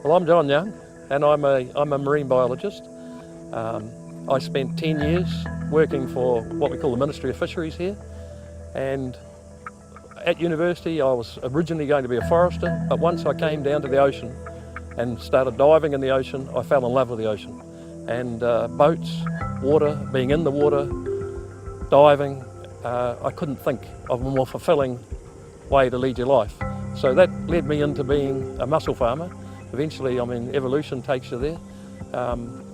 Well, I'm John Young, and I'm a marine biologist. I spent 10 years working for what we call the Ministry of Fisheries here, and at university I was originally going to be a forester, but once I came down to the ocean and started diving in the ocean, I fell in love with the ocean. And boats, water, being in the water, diving, I couldn't think of a more fulfilling way to lead your life. So that led me into being a mussel farmer. Eventually, evolution takes you there,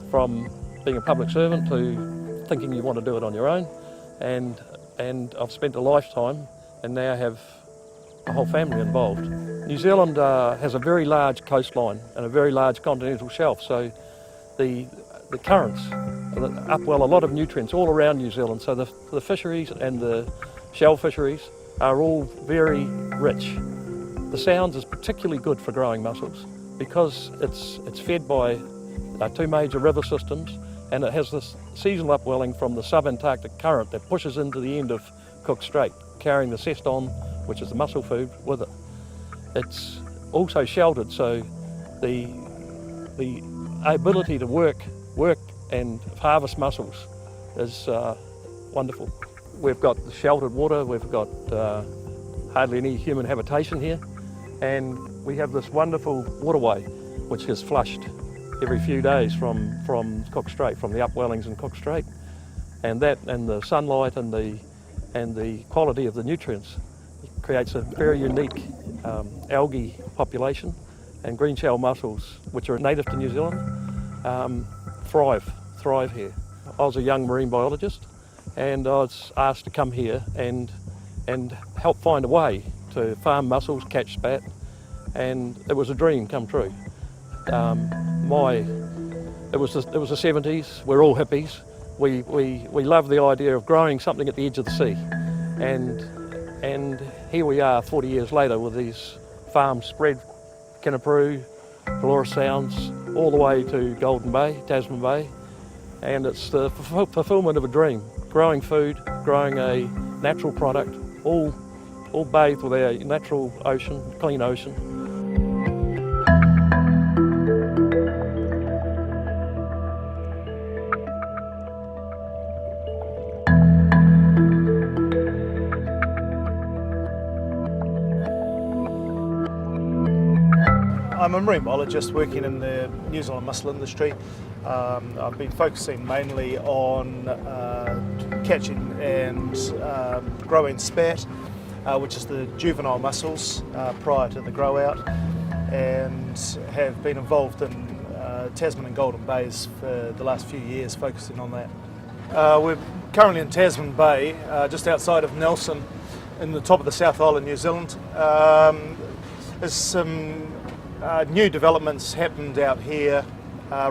from being a public servant to thinking you want to do it on your own. And I've spent a lifetime and now have a whole family involved. New Zealand has a very large coastline and a very large continental shelf, so the currents upwell a lot of nutrients all around New Zealand, so the fisheries and the shell fisheries are all very rich. The Sounds is particularly good for growing mussels because it's fed by two major river systems, and it has this seasonal upwelling from the subantarctic current that pushes into the end of Cook Strait, carrying the ceston, which is the mussel food, with it. It's also sheltered, so the ability to work and harvest mussels is wonderful. We've got sheltered water, we've got hardly any human habitation here, and we have this wonderful waterway which is flushed every few days from Cook Strait, from the upwellings in Cook Strait, and that and the sunlight and the quality of the nutrients creates a very unique algae population, and green shell mussels, which are native to New Zealand, thrive here. I was a young marine biologist, and I was asked to come here and help find a way to farm mussels, catch spat, and it was a dream come true. It was the 70s. We're all hippies. We love the idea of growing something at the edge of the sea, and here we are 40 years later with these farms spread Kinniperu, Dolores Sounds, all the way to Golden Bay, Tasman Bay, and it's the fulfilment of a dream. Growing food, growing a natural product, all bathed with our natural ocean, clean ocean. I'm a marine biologist working in the New Zealand mussel industry. I've been focusing mainly on catching and growing spat, which is the juvenile mussels prior to the grow out, and have been involved in Tasman and Golden Bays for the last few years, focusing on that. We're currently in Tasman Bay, just outside of Nelson, in the top of the South Island, New Zealand. There's some new developments happened out here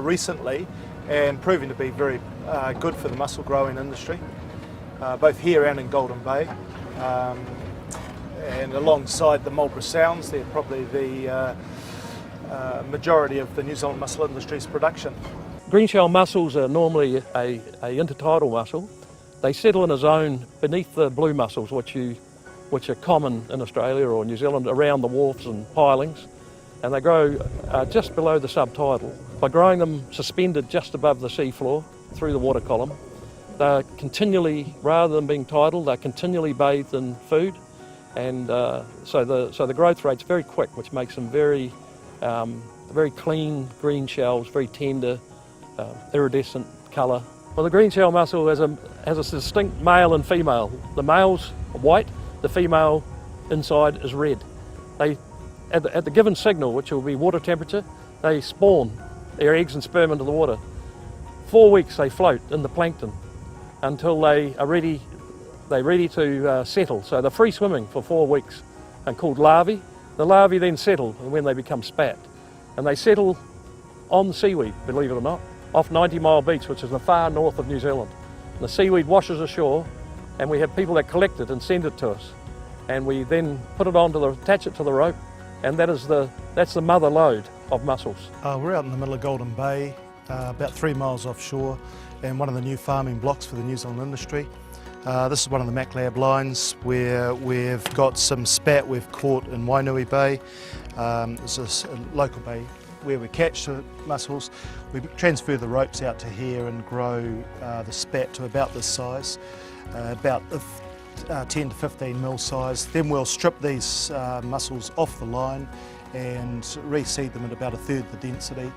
recently and proving to be very good for the mussel growing industry, both here and in Golden Bay. And alongside the Marlborough Sounds, they're probably the majority of the New Zealand mussel industry's production. Green shell mussels are normally a intertidal mussel. They settle in a zone beneath the blue mussels, which are common in Australia or New Zealand around the wharfs and pilings, and they grow just below the subtidal. By growing them suspended just above the sea floor through the water column, they're continually, rather than being tidal, they're continually bathed in food, and so the growth rate's very quick, which makes them very clean green shells, very tender, iridescent colour. Well, the green shell mussel has a distinct male and female. The male's white, the female inside is red. At the given signal, which will be water temperature, they spawn their eggs and sperm into the water. 4 weeks they float in the plankton until they are ready to settle. So they're free swimming for 4 weeks and called larvae. The larvae then settle when they become spat. And they settle on the seaweed, believe it or not, off 90 Mile Beach, which is the far north of New Zealand. And the seaweed washes ashore, and we have people that collect it and send it to us. And we then put it attach it to the rope, and that's the mother lode of mussels. We're out in the middle of Golden Bay, about 3 miles offshore, and one of the new farming blocks for the New Zealand industry. This is one of the MacLab lines where we've got some spat we've caught in Wainui Bay. It's a local bay where we catch the mussels, we transfer the ropes out to here and grow the spat to about this size, about 10 to 15 mil size. Then we'll strip these mussels off the line and reseed them at about a third the density,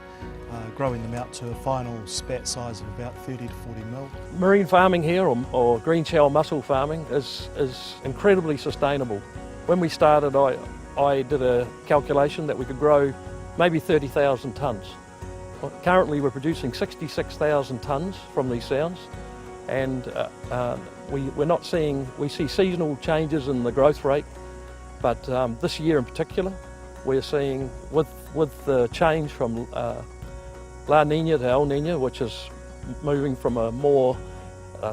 growing them out to a final spat size of about 30 to 40 mil. Marine farming here, or green shell mussel farming, is incredibly sustainable. When we started, I did a calculation that we could grow maybe 30,000 tonnes. Currently we're producing 66,000 tonnes from these sounds, and we see seasonal changes in the growth rate, but this year in particular we're seeing, with the change from La Nina to El Nina, which is moving from a more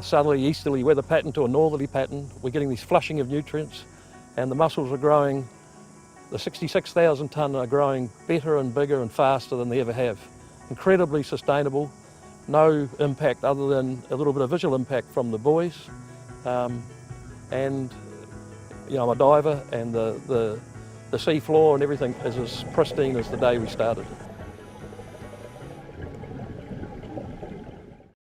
southerly easterly weather pattern to a northerly pattern, we're getting this flushing of nutrients, and the mussels are growing. The 66,000 tonne are growing better and bigger and faster than they ever have. Incredibly sustainable, no impact other than a little bit of visual impact from the boys. And you know, I'm a diver, and the sea floor and everything is as pristine as the day we started.